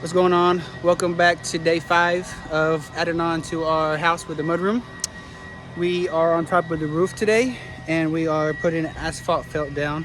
What's going on? Welcome back to day 5 of adding on to our house with the mudroom. We are on top of the roof today, and we are putting asphalt felt down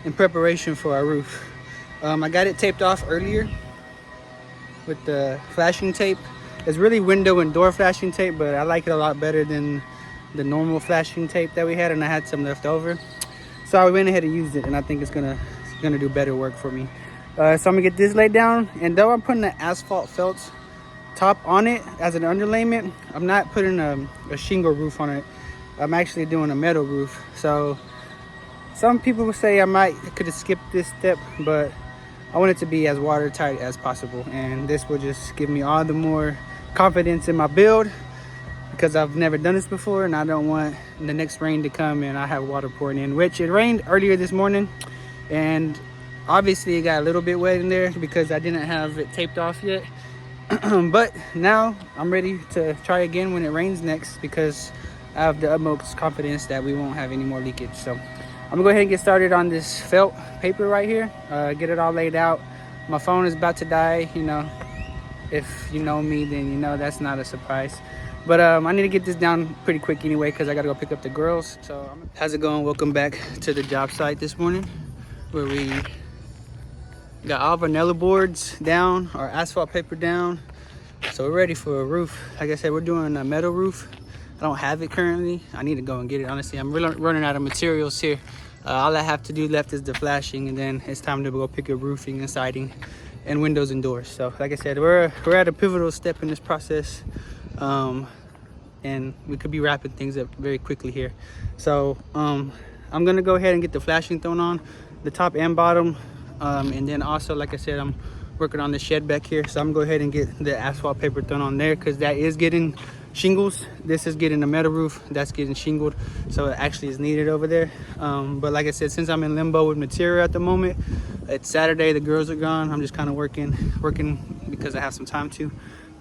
in preparation for our roof. I got it taped off earlier with the flashing tape. It's really window and door flashing tape, but I like it a lot better than the normal flashing tape that we had, and I had some left over. So I went ahead and used it, and I think it's gonna do better work for me. So I'm gonna get this laid down, and though I'm putting the asphalt felt top on it as an underlayment, I'm not putting a shingle roof on it. I'm actually doing a metal roof. So some people would say I could have skipped this step, but I want it to be as watertight as possible, and this will just give me all the more confidence in my build, because I've never done this before, and I don't want the next rain to come and I have water pouring in, which it rained earlier this morning, and obviously it got a little bit wet in there because I didn't have it taped off yet. But now I'm ready to try again when it rains next, because I have the utmost confidence that we won't have any more leakage. So I'm gonna go ahead and get started on this felt paper right here, get it all laid out. My phone is about to die, if you know me, then you know that's not a surprise. But I need to get this down pretty quick anyway, because I gotta go pick up the girls. So how's it going? Welcome back to the job site this morning, where we got all vanilla boards down, our asphalt paper down. So we're ready for a roof. Like I said, we're doing a metal roof. I don't have it currently. I need to go and get it, honestly. I'm really running out of materials here. All I have to do left is the flashing, and then it's time to go pick up roofing and siding and windows and doors. So like I said, we're at a pivotal step in this process, and we could be wrapping things up very quickly here. So I'm gonna go ahead and get the flashing thrown on the top and bottom, and then also, like I said, I'm working on the shed back here, so I'm gonna go ahead and get the asphalt paper thrown on there, because that is getting shingles. This is getting a metal roof, that's getting shingled, so it actually is needed over there. But like I said, since I'm in limbo with material at the moment, it's Saturday, the girls are gone, I'm just kind of working because I have some time to.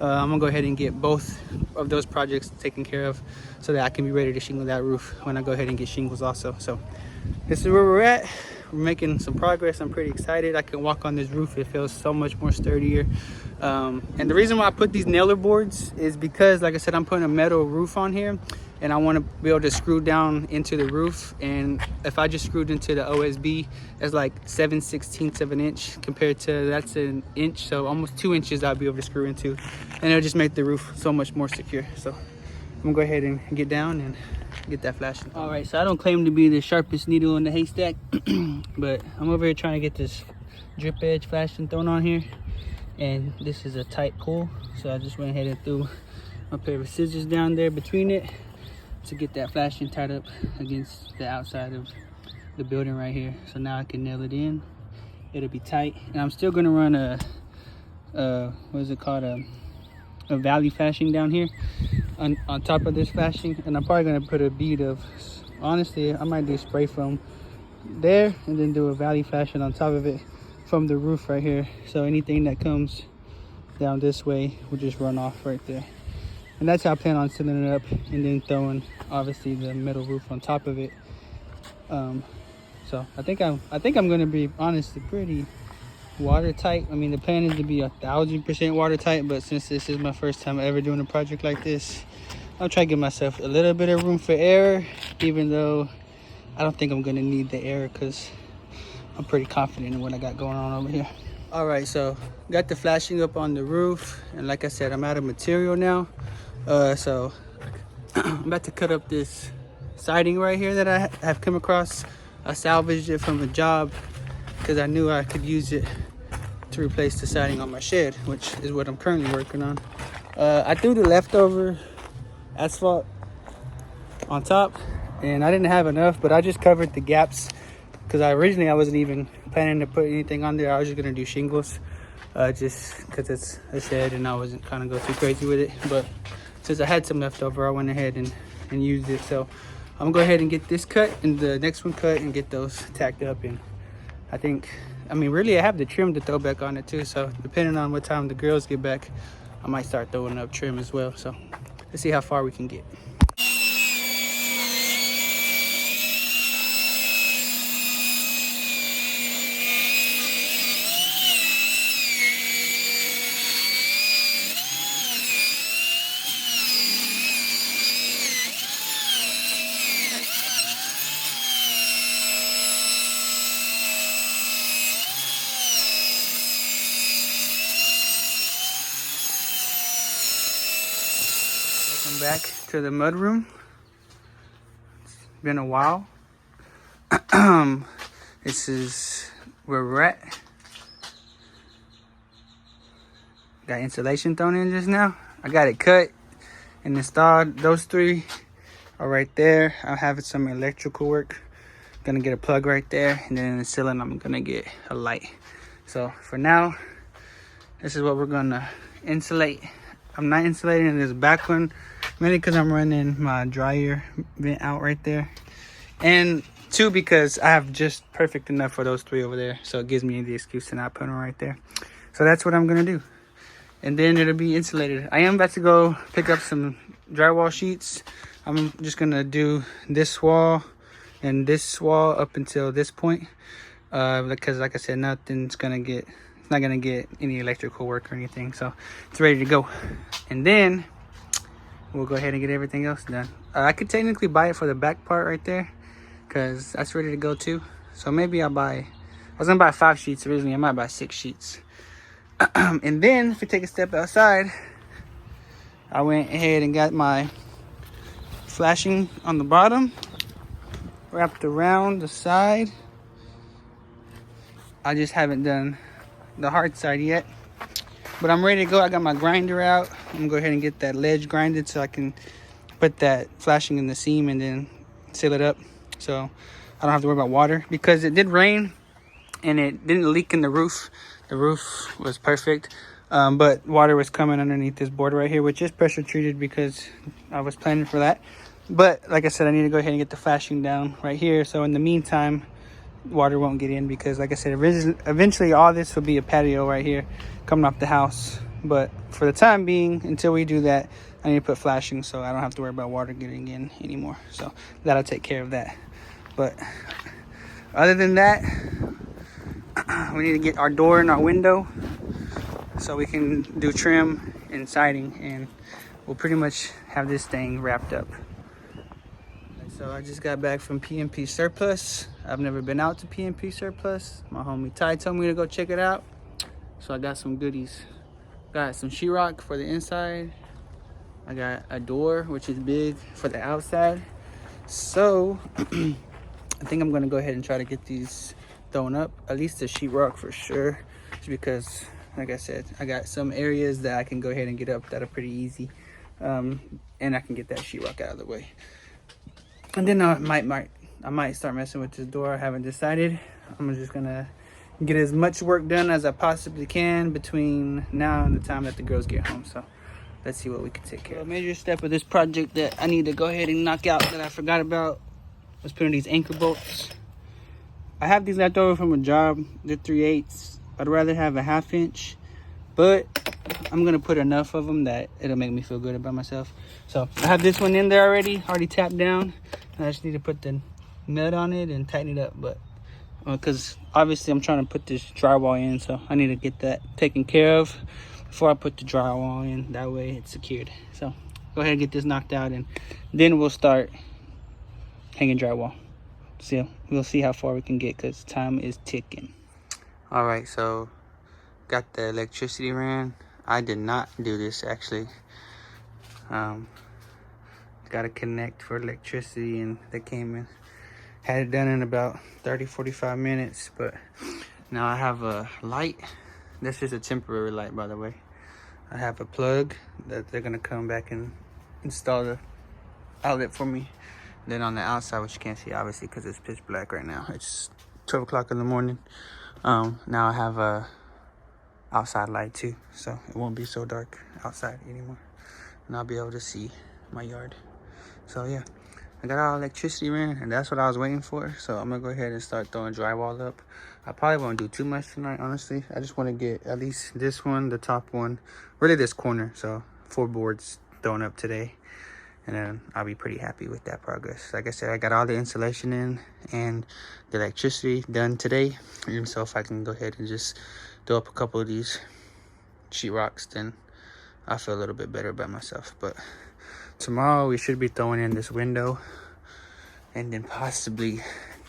I'm gonna go ahead and get both of those projects taken care of, so that I can be ready to shingle that roof when I go ahead and get shingles also. So this is where we're at. We're making some progress. I'm pretty excited. I can walk on this roof. It feels so much more sturdier. And the reason why I put these nailer boards is because, like I said, I'm putting a metal roof on here, and I want to be able to screw down into the roof. And if I just screwed into the OSB, it's like 7/16 of an inch compared to that's an inch, so almost 2 inches I'll be able to screw into, and it'll just make the roof so much more secure. So I'm gonna go ahead and get down and get that flashing. All right, so I don't claim to be the sharpest needle in the haystack, but I'm over here trying to get this drip edge flashing thrown on here, and this is a tight pull, so I just went ahead and threw a pair of scissors down there between it to get that flashing tied up against the outside of the building right here. So now I can nail it in. It'll be tight, and I'm still gonna run a what is it called, a valley flashing down here on top of this flashing, and I'm probably gonna put a bead of, honestly, I might do spray foam there, and then do a valley flashing on top of it from the roof right here, so anything that comes down this way will just run off right there. And that's how I plan on sealing it up, and then throwing obviously the metal roof on top of it. So I think I'm gonna be honestly pretty watertight. I mean, the plan is to be 1000% watertight, but since this is my first time ever doing a project like this, I'll try to give myself a little bit of room for error, even though I don't think I'm gonna need the error, because I'm pretty confident in what I got going on over here. All right, so got the flashing up on the roof, and like I said, I'm out of material now. So I'm about to cut up this siding right here that I have come across. I salvaged it from a job because I knew I could use it to replace the siding on my shed, which is what I'm currently working on. I threw the leftover asphalt on top, and I didn't have enough, but I just covered the gaps, because originally I wasn't even planning to put anything on there. I was just gonna do shingles, just because it's a shed and I wasn't kind of go too crazy with it. But since I had some left over, I went ahead and used it. So I'm gonna go ahead and get this cut and the next one cut and get those tacked up. And I mean, really, I have the trim to throw back on it too. So depending on what time the girls get back, I might start throwing up trim as well. So let's see how far we can get. Welcome back to the mudroom. It's been a while. This is where we're at. Got insulation thrown in just now. I got it cut and installed. Those three are right there. I'll have some electrical work. Gonna get a plug right there, and then in the ceiling I'm gonna get a light. So for now, this is what we're gonna insulate. I'm not insulating this back one, mainly because I'm running my dryer vent out right there, and two, because I have just perfect enough for those three over there, so it gives me the excuse to not put them right there. So that's what I'm gonna do, and then it'll be insulated. I am about to go pick up some drywall sheets. I'm just gonna do this wall and this wall up until this point, because like I said, it's not gonna get any electrical work or anything, so it's ready to go. And then we'll go ahead and get everything else done. I could technically buy it for the back part right there, because that's ready to go too. So maybe I was gonna buy 5 sheets originally. I might buy 6 sheets. And then if we take a step outside, I went ahead and got my flashing on the bottom, wrapped around the side. I just haven't done the hard side yet, but I'm ready to go. I got my grinder out. I'm gonna go ahead and get that ledge grinded so I can put that flashing in the seam and then seal it up, so I don't have to worry about water, because it did rain and it didn't leak in the roof. The roof was perfect, but water was coming underneath this board right here, which is pressure treated because I was planning for that. But like I said, I need to go ahead and get the flashing down right here, so in the meantime water won't get in, because like I said, eventually all this will be a patio right here coming off the house. But for the time being, until we do that, I need to put flashing so I don't have to worry about water getting in anymore. So that'll take care of that. But other than that, we need to get our door and our window so we can do trim and siding, and we'll pretty much have this thing wrapped up. So I just got back from P&P Surplus. I've never been out to P&P Surplus. My homie Ty told me to go check it out, so I got some goodies. Got some sheetrock for the inside. I got a door, which is big, for the outside. So I think I'm gonna go ahead and try to get these thrown up, at least the sheetrock for sure, just because like I said, I got some areas that I can go ahead and get up that are pretty easy, and I can get that sheetrock out of the way. And then I might start messing with this door. I haven't decided. I'm just gonna get as much work done as I possibly can between now and the time that the girls get home. So let's see what we can take care of. A major step of this project that I need to go ahead and knock out that I forgot about was putting these anchor bolts. I have these left over from a job. They're 3/8. I'd rather have a 1/2 inch, but I'm gonna put enough of them that it'll make me feel good about myself. So I have this one in there already tapped down. I just need to put the nut on it and tighten it up, but because obviously I'm trying to put this drywall in, so I need to get that taken care of before I put the drywall in. That way it's secured. So go ahead and get this knocked out, and then we'll start hanging drywall. So we'll see how far we can get, because time is ticking. All right, so got the electricity ran. I did not do this actually. Got to connect for electricity, and they came in. Had it done in about 30-45 minutes, but now I have a light. This is a temporary light, by the way. I have a plug that they're gonna come back and install the outlet for me. Then on the outside, which you can't see obviously because it's pitch black right now, it's 12 o'clock in the morning. Now I have a outside light too, so it won't be so dark outside anymore, and I'll be able to see my yard. So yeah, I got all electricity ran, and that's what I was waiting for. So I'm gonna go ahead and start throwing drywall up. I probably won't do too much tonight, honestly. I just want to get at least this one, the top one, really this corner. So 4 boards thrown up today, and then I'll be pretty happy with that progress. Like I said, I got all the insulation in and the electricity done today, and so if I can go ahead and just throw up a couple of these sheetrocks, then I feel a little bit better about myself. But tomorrow we should be throwing in this window and then possibly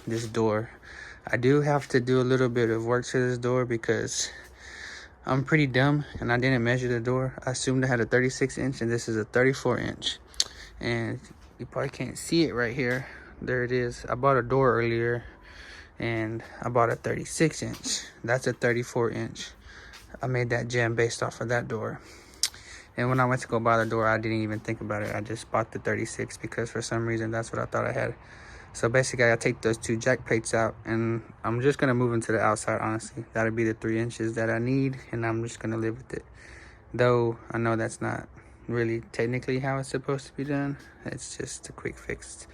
this door. I do have to do a little bit of work to this door because I'm pretty dumb and I didn't measure the door. I assumed I had a 36 inch and this is a 34 inch. And you probably can't see it right here. There it is. I bought a door earlier, and I bought a 36 inch. That's a 34 inch. I made that jam based off of that door. And when I went to go buy the door, I didn't even think about it. I just bought the 36 because for some reason that's what I thought I had. So basically I take those two jack plates out, and I'm just gonna move them to the outside, honestly. That'll be the 3 inches that I need, and I'm just gonna live with it. Though I know that's not really technically how it's supposed to be done. It's just a quick fix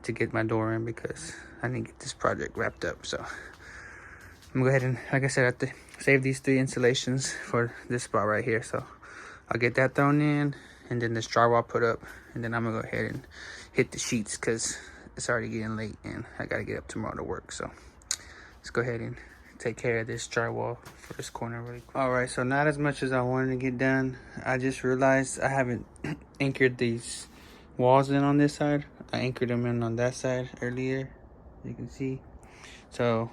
to get my door in because I need to get this project wrapped up. So I'm gonna go ahead and, like I said, I have to save these 3 installations for this spot right here. So I'll get that thrown in, and then this drywall put up, and then I'm gonna go ahead and hit the sheets because it's already getting late and I gotta get up tomorrow to work. So let's go ahead and take care of this drywall for this corner really quick. All right, so not as much as I wanted to get done. I just realized I haven't anchored these walls in on this side. I anchored them in on that side earlier, you can see. So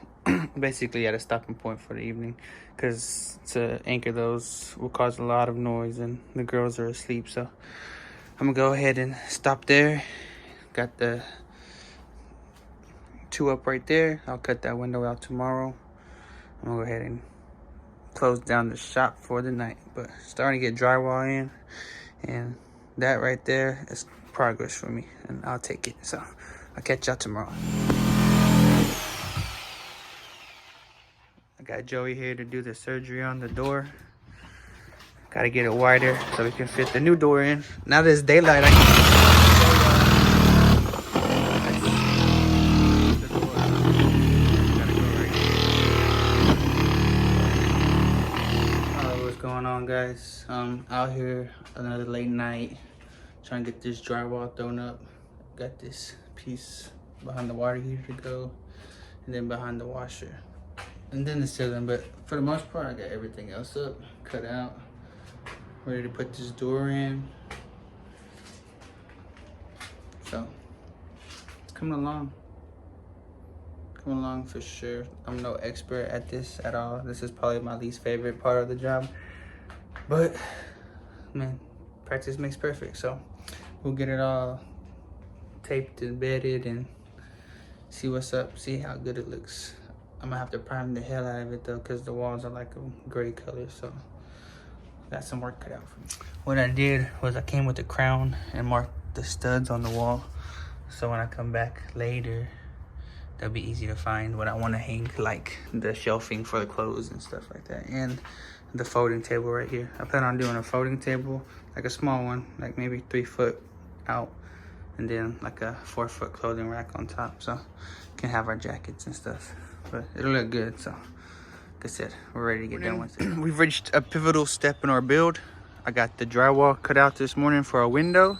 basically at a stopping point for the evening, because to anchor those will cause a lot of noise and the girls are asleep. So I'm gonna go ahead and stop there. Got the 2 up right there. I'll cut that window out tomorrow. I'm gonna go ahead and close down the shop for the night, but starting to get drywall in, and that right there is progress for me, and I'll take it. So I'll catch y'all tomorrow. I got Joey here to do the surgery on the door. Gotta get it wider so we can fit the new door in. Now that it's daylight, I can guys. Out here another late night trying to get this drywall thrown up. Got this piece behind the water heater to go, and then behind the washer, and then the ceiling. But for the most part I got everything else up, cut out, ready to put this door in. So it's coming along for sure. I'm no expert at this at all. This is probably my least favorite part of the job. But, man, practice makes perfect. So we'll get it all taped and bedded and see what's up, see how good it looks. I'm gonna have to prime the hell out of it though, because the walls are like a gray color. So got some work cut out for me. What I did was I came with a crown and marked the studs on the wall. So when I come back later, that'll be easy to find what I want to hang, like the shelving for the clothes and stuff like that, and the folding table right here. I plan on doing a folding table, like a small one, like maybe 3 foot out, and then like a 4 foot clothing rack on top, so we can have our jackets and stuff. But it'll look good. So like I said, we're ready to get done with it. We've reached a pivotal step in our build. I got the drywall cut out this morning for a window,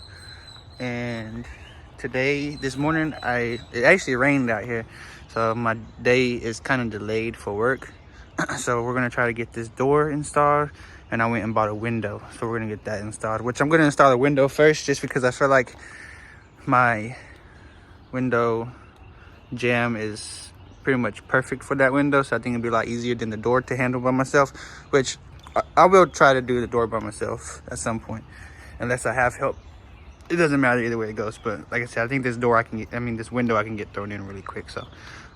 and this morning it actually rained out here, so my day is kind of delayed for work. So we're gonna try to get this door installed, and I went and bought a window, so we're gonna get that installed, which I'm gonna install the window first just because I feel like my window jamb is pretty much perfect for that window. So I think it'd be a lot easier than the door to handle by myself, which I will try to do the door by myself at some point unless I have help. It doesn't matter either way it goes. But like I said, I think this window I can get thrown in really quick. So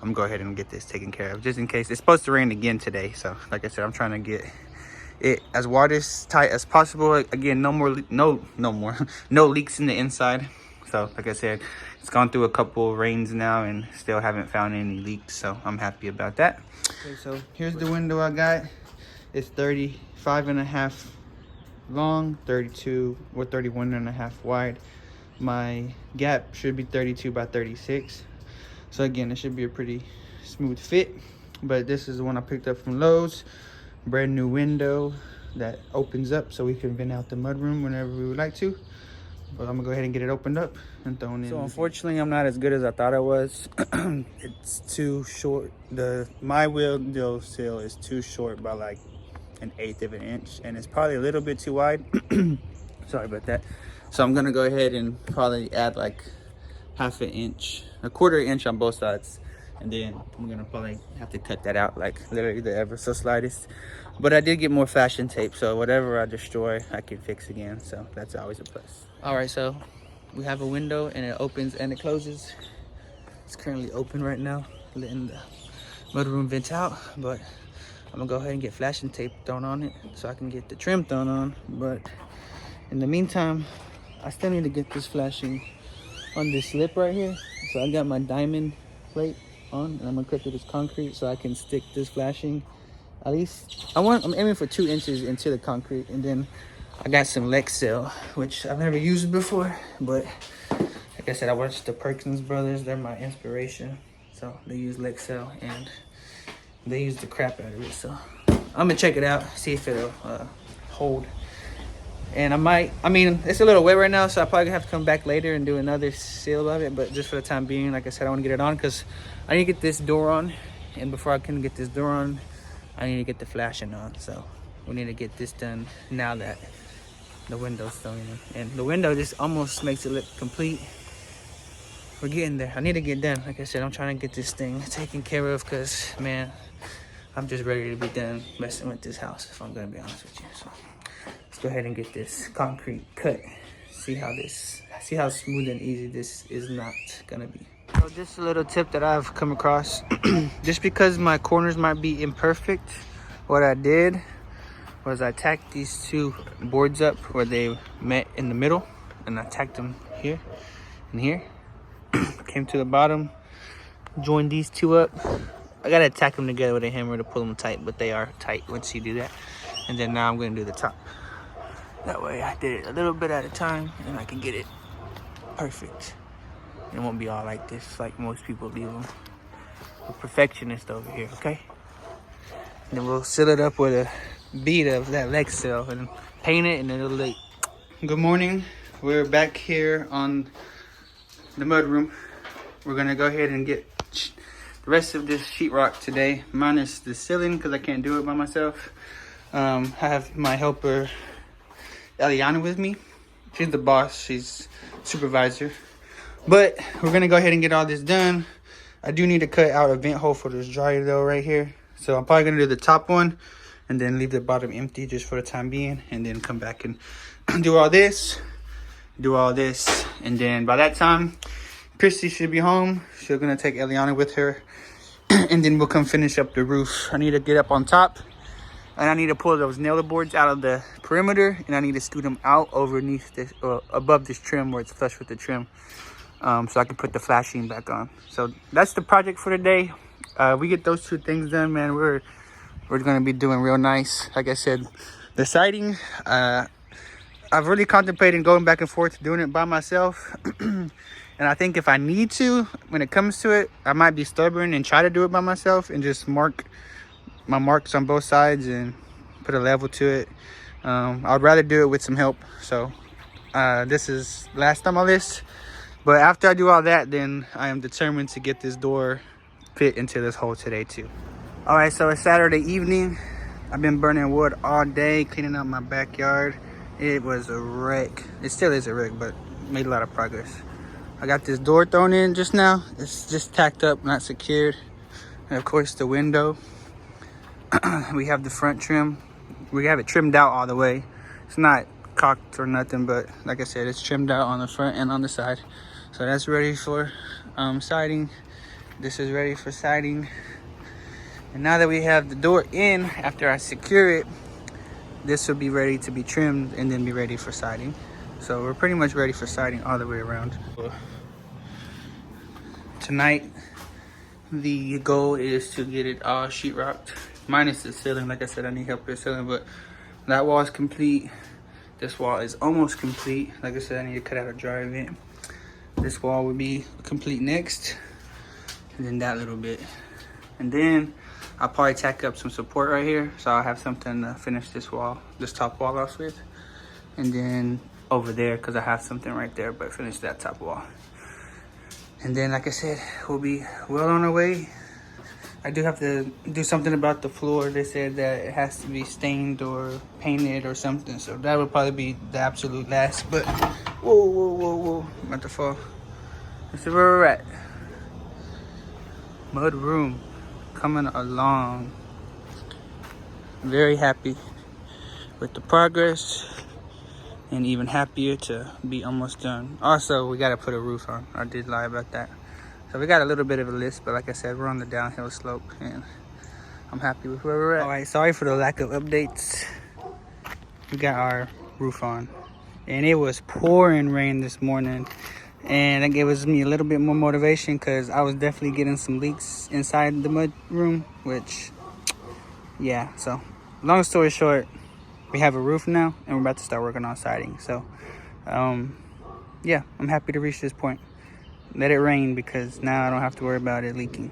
I'm gonna go ahead and get this taken care of just in case. It's supposed to rain again today, so like I said, I'm trying to get it as watertight as possible. Again, no leaks in the inside. So like I said, it's gone through a couple rains now and still haven't found any leaks, so I'm happy about that. Okay, so here's the window I got. It's 35.5 long, 32 or 31.5 wide. My gap should be 32 by 36. So again, it should be a pretty smooth fit. But this is the one I picked up from Lowe's. Brand new window that opens up so we can vent out the mudroom whenever we would like to. But I'm gonna go ahead and get it opened up and thrown in. So unfortunately, I'm not as good as I thought I was. It's too short. My window sill is too short by like 1/8 of an inch, and it's probably a little bit too wide. Sorry about that. So I'm gonna go ahead and probably add like 1/2 inch, 1/4 inch on both sides, and then I'm gonna probably have to cut that out, like literally the ever so slightest. But I did get more fashion tape, so whatever I destroy I can fix again, so that's always a plus. All right, so we have a window and it opens and it closes. It's currently open right now, letting the mudroom vent out, but I'm gonna go ahead and get flashing tape thrown on it so I can get the trim thrown on. But in the meantime, I still need to get this flashing on this lip right here. So I got my diamond plate on, and I'm gonna cut through this concrete so I can stick this flashing. At least I'm aiming for 2 inches into the concrete, and then I got some Lexel, which I've never used before, but like I said, I watched the Perkins brothers. They're my inspiration. So they use Lexel and they use the crap out of it. So I'm gonna check it out, see if it'll hold. And I mean, it's a little wet right now, so I probably have to come back later and do another seal of it. But just for the time being, like I said, I want to get it on because I need to get this door on. And before I can get this door on, I need to get the flashing on. So we need to get this done now that the window's thrown in. And the window just almost makes it look complete. We're getting there. I need to get done. Like I said, I'm trying to get this thing taken care of because, man, I'm just ready to be done messing with this house, if I'm going to be honest with you. So let's go ahead and get this concrete cut. See how smooth and easy this is not going to be. So just a little tip that I've come across. Just because my corners might be imperfect, what I did was I tacked these 2 boards up where they met in the middle, and I tacked them here and here. Came to the bottom, joined these 2 up. I gotta tack them together with a hammer to pull them tight, but they are tight once you do that. And then now I'm gonna do the top. That way I did it a little bit at a time and I can get it perfect. It won't be all like this like most people leave them. We're perfectionists over here, okay? And then we'll seal it up with a bead of that Lexel and paint it, and then it'll look. Good morning. We're back here on the mud room. We're gonna go ahead and get the rest of this sheetrock today, minus the ceiling because I can't do it by myself. I have my helper Eliana with me. She's the boss, she's supervisor. But we're gonna go ahead and get all this done. I do need to cut out a vent hole for this dryer though right here. So I'm probably gonna do the top one and then leave the bottom empty just for the time being, and then come back and do all this, and then by that time Christy should be home. She's gonna take Eliana with her, and then we'll come finish up the roof. I need to get up on top, and I need to pull those nail boards out of the perimeter, and I need to scoot them out underneath this, above this trim where it's flush with the trim, so I can put the flashing back on. So that's the project for today. We get those 2 things done, man. We're gonna be doing real nice. Like I said, the siding, I've really contemplated going back and forth doing it by myself. And I think if I need to, when it comes to it, I might be stubborn and try to do it by myself and just mark my marks on both sides and put a level to it. I'd rather do it with some help. So this is last on my list. But after I do all that, then I am determined to get this door fit into this hole today too. All right, so it's Saturday evening. I've been burning wood all day, cleaning up my backyard. It was a wreck. It still is a wreck, but made a lot of progress. I got this door thrown in just now. It's just tacked up, not secured. And of course the window. We have the front trim. We have it trimmed out all the way. It's not caulked or nothing, but like I said, it's trimmed out on the front and on the side. So that's ready for siding. This is ready for siding. And now that we have the door in, after I secure it, this will be ready to be trimmed and then be ready for siding. So we're pretty much ready for siding all the way around. Tonight, the goal is to get it all sheetrocked, minus the ceiling. Like I said, I need help with the ceiling, but that wall is complete. This wall is almost complete. Like I said, I need to cut out a dryer vent. This wall will be complete next, and then that little bit. And then I'll probably tack up some support right here, so I'll have something to finish this wall, this top wall off with. And then over there, because I have something right there, but finish that top wall. And then, like I said, we'll be well on our way. I do have to do something about the floor. They said that it has to be stained or painted or something, so that would probably be the absolute last. But whoa, I'm about to fall. This is where we're at. Mud room coming along. Very happy with the progress and even happier to be almost done. Also, we got to put a roof on. I did lie about that. So we got a little bit of a list, but like I said, we're on the downhill slope, and I'm happy with where we're at. All right, sorry for the lack of updates. We got our roof on, and it was pouring rain this morning, and that gave me a little bit more motivation because I was definitely getting some leaks inside the mud room, which, yeah. So long story short, we have a roof now, and we're about to start working on siding. So yeah, I'm happy to reach this point. Let it rain, because now I don't have to worry about it leaking.